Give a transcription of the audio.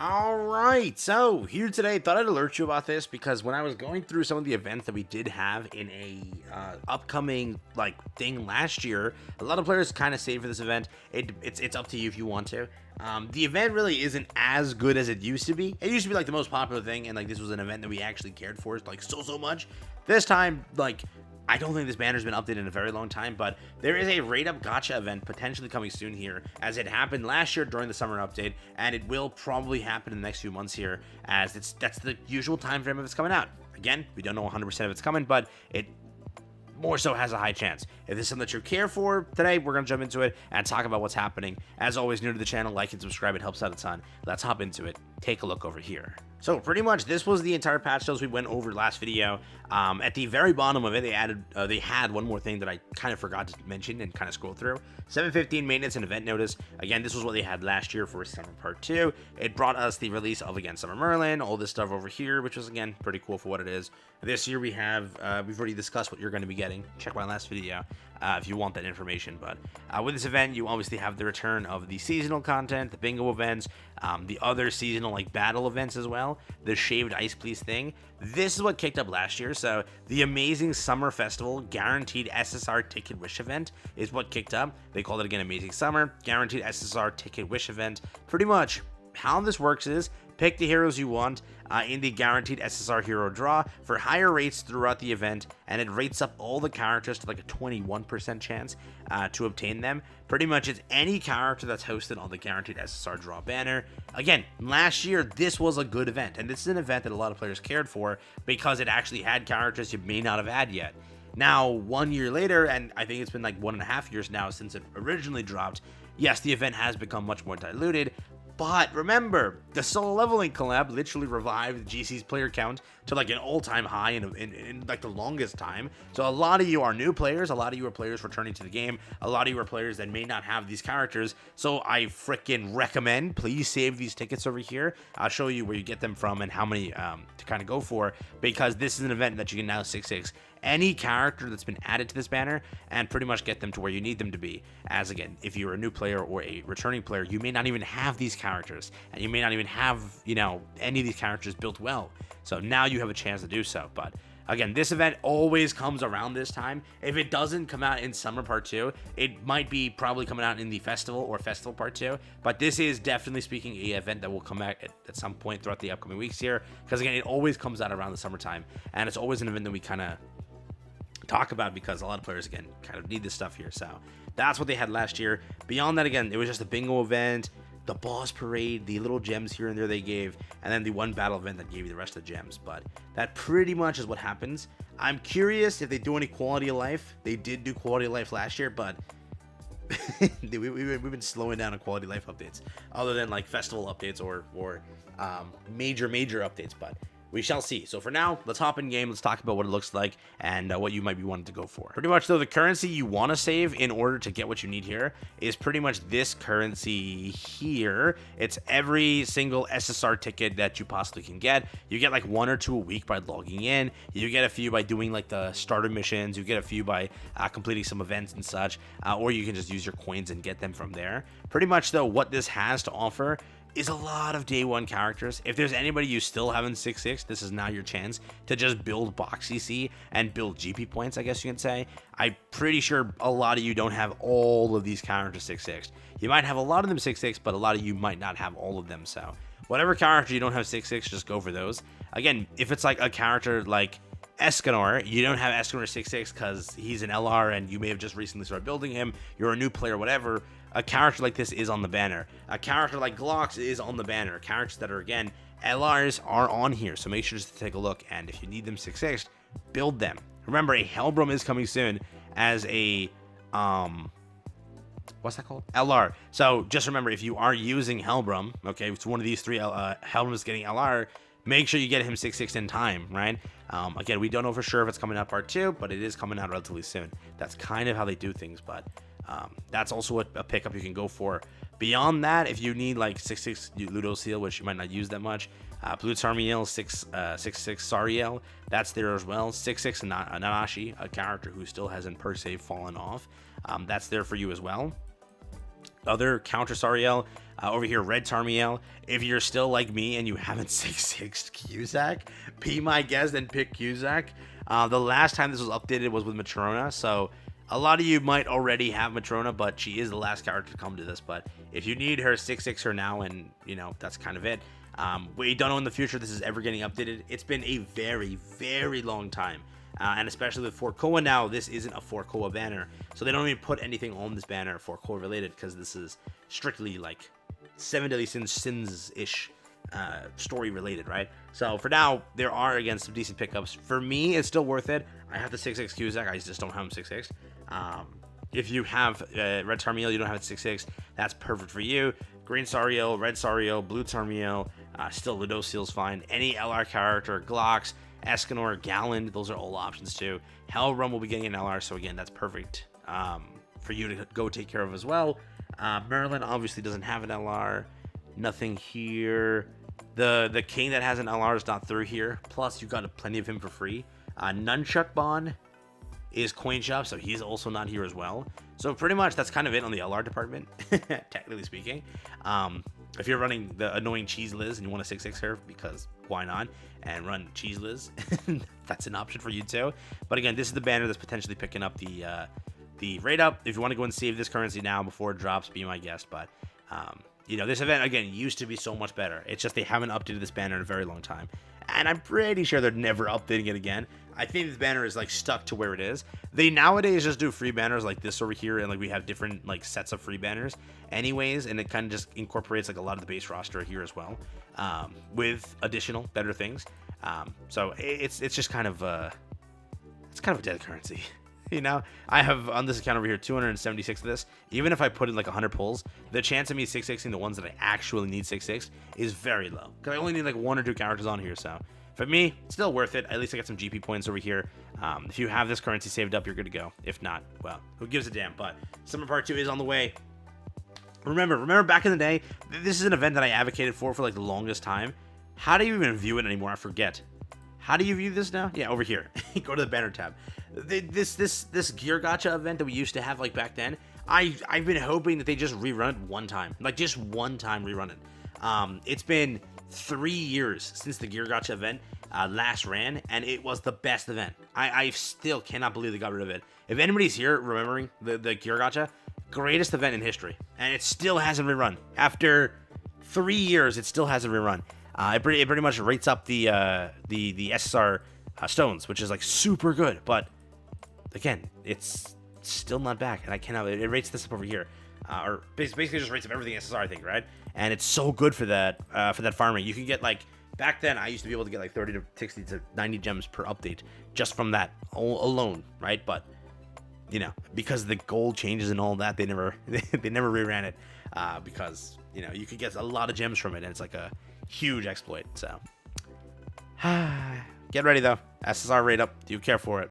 Alright, so here today, thought I'd alert you about this because when I was going through some of the events that we did have in a upcoming thing last year, a lot of players kind of saved for this event. It's up to you if you want to. The event really isn't as good as it used to be. It used to be the most popular thing, and this was an event that we actually cared for so much. This time, I don't think this banner's been updated in a very long time, but there is a Rate-Up Gacha event potentially coming soon here, as it happened last year during the summer update, and it will probably happen in the next few months here, as that's the usual time frame of it's coming out. Again, we don't know 100% if it's coming, but it more so has a high chance. If this is something that you care for, today we're going to jump into it and talk about what's happening. As always, new to the channel, like and subscribe, it helps out a ton. Let's hop into it. Take a look over here. So pretty much this was the entire patch notes we went over last video. At the very bottom of it, they had one more thing that I kind of forgot to mention and kind of scroll through. 7:15 maintenance and event notice. Again, this was what they had last year for Summer Part 2. It brought us the release of, again, Summer Merlin, all this stuff over here, which was, again, pretty cool for what it is. This year we have, we've already discussed what you're going to be getting. Check my last video if you want that information. But with this event, you obviously have the return of the seasonal content, the bingo events, the other seasonal battle events as well, the shaved ice please thing. This is what kicked up last year. So the Amazing Summer Festival guaranteed SSR ticket wish event is what kicked up. They called it, again, Amazing Summer guaranteed SSR ticket wish event. Pretty much how this works is pick the heroes you want in the guaranteed SSR hero draw for higher rates throughout the event, and it rates up all the characters to a 21% chance to obtain them. Pretty much it's any character that's hosted on the guaranteed SSR draw banner. Again, last year this was a good event, and this is an event that a lot of players cared for because it actually had characters you may not have had yet. Now, 1 year later, and I think it's been 1.5 years now since it originally dropped, yes, the event has become much more diluted. But remember, the solo leveling collab literally revived GC's player count to an all-time high in the longest time. So a lot of you are new players, a lot of you are players returning to the game, a lot of you are players that may not have these characters. So I freaking recommend, please save these tickets over here. I'll show you where you get them from and how many to kind of go for, because this is an event that you can now 6/6 any character that's been added to this banner and pretty much get them to where you need them to be. As again, if you're a new player or a returning player, you may not even have these characters, and you may not even have, any of these characters built well. So now you have a chance to do so. But again, this event always comes around this time. If it doesn't come out in Summer Part 2, it might be probably coming out in the Festival or Festival Part 2. But this is definitely speaking an event that will come out at some point throughout the upcoming weeks here. Because again, it always comes out around the summertime. And it's always an event that we kind of talk about because a lot of players, again, kind of need this stuff here. So that's what they had last year. Beyond that, again, it was just a bingo event, the boss parade, the little gems here and there they gave, and then the one battle event that gave you the rest of the gems. But that pretty much is what happens. I'm curious if they do any quality of life. They did do quality of life last year, but we've been slowing down on quality of life updates, other than festival updates or major updates. But we shall see. So for now, let's hop in game. Let's talk about what it looks like and what you might be wanting to go for. Pretty much, though, the currency you want to save in order to get what you need here is pretty much this currency here. It's every single SSR ticket that you possibly can get. You get 1 or 2 a week by logging in. You get a few by doing the starter missions. You get a few by completing some events and such. Or you can just use your coins and get them from there. Pretty much, though, what this has to offer is a lot of day one characters. If there's anybody you still haven't 6/6, this is now your chance to just build box CC and build GP points, I guess you can say. I'm pretty sure a lot of you don't have all of these characters 6/6. You might have a lot of them 6/6, but a lot of you might not have all of them. So whatever character you don't have 6/6, just go for those. Again, if it's a character like Escanor, you don't have Escanor 6/6 because he's an LR and you may have just recently started building him, you're a new player, whatever, a character like this is on the banner. A character like Glocks is on the banner. Characters that are, again, LRs are on here, so make sure just to take a look, and if you need them 6/6, build them. Remember, a Hellbrum is coming soon as a, what's that called? LR. So just remember, if you are using Hellbrum, okay, it's one of these three Hellbrums getting LR, make sure you get him 6/6 in time, right? Again, we don't know for sure if it's coming out Part 2, but it is coming out relatively soon. That's kind of how they do things, but that's also a pickup you can go for. Beyond that, if you need 6/6 Ludo Seal, which you might not use that much, Blue Tarmiel 6/6 Sariel, that's there as well. 6/6 Nanashi, a character who still hasn't per se fallen off, that's there for you as well. Other counter Sariel, Over here, Red Tarmiel. If you're still like me and you haven't 6-6 Cusack, be my guest and pick Cusack. The last time this was updated was with Matrona, so a lot of you might already have Matrona, but she is the last character to come to this. But if you need her, 6-6 her now, and you know that's kind of it. We don't know in the future this is ever getting updated. It's been a very, very long time. And especially with 4 Koa now, this isn't a 4 Koa banner. So they don't even put anything on this banner 4 Koa related, because this is strictly like 7 Deadly Sins-ish story related, right? So for now, there are, again, some decent pickups. For me, it's still worth it. I have the 6-6 Cusack. I just don't have him 6-6. If you have Red Tarmiel, you don't have it 6-6, that's perfect for you. Green Sariel, Red Sariel, Blue Tarmiel, still Ludociel's fine. Any LR character, Glocks, Escanor, Galland, those are all options too. Hellrum will be getting an LR, so again, that's perfect for you to go take care of as well. Merlin obviously doesn't have an LR. Nothing here. The king that has an LR is not through here. Plus, you got plenty of him for free. Nunchuck Bond is coin shop, so he's also not here as well. So pretty much that's kind of it on the LR department, technically speaking. If you're running the annoying Cheese Liz and you want a 6-6 her, because why not, and run Cheese Liz, that's an option for you too. But again, this is the banner that's potentially picking up the rate up. If you want to go and save this currency now before it drops, be my guest. But you know, this event again used to be so much better. It's just they haven't updated this banner in a very long time, and I'm pretty sure they're never updating it again. I think this banner is like stuck to where it is. They nowadays just do free banners like this over here, and like we have different like sets of free banners anyways, and it kind of just incorporates like a lot of the base roster here as well, with additional better things. So it's just kind of it's kind of a dead currency. You know, I have on this account over here 276 of this. Even if I put in like 100 pulls, the chance of me 6-6ing the ones that I actually need 6-6 is very low, because I only need like 1 or 2 characters on here. So for me, it's still worth it. At least I got some GP points over here. If you have this currency saved up, you're good to go. If not, well, who gives a damn? But Summer Part 2 is on the way. Remember back in the day, this is an event that I advocated for like the longest time. How do you even view it anymore? I forget. How do you view this now? Yeah, over here. Go to the banner tab. This gear gacha event that we used to have like back then, I've been hoping that they just rerun it one time. Like just one time rerun it. It's been 3 years since the gear gacha event last ran, and it was the best event. I still cannot believe they got rid of it. If anybody's here remembering the gear gacha, greatest event in history, and it still hasn't rerun. After 3 years, it still hasn't rerun. It pretty much rates up the SSR stones, which is like super good, but again, it's still not back, and I cannot. It rates this up over here, or basically just rates up everything SSR, I think, right? And it's so good for that farming. You can get like back then, I used to be able to get like 30 to 60 to 90 gems per update just from that alone, right? But you know, because the gold changes and all that, they never reran it because you know you could get a lot of gems from it, and it's like a huge exploit. So get ready though, SSR rate up. Do you care for it?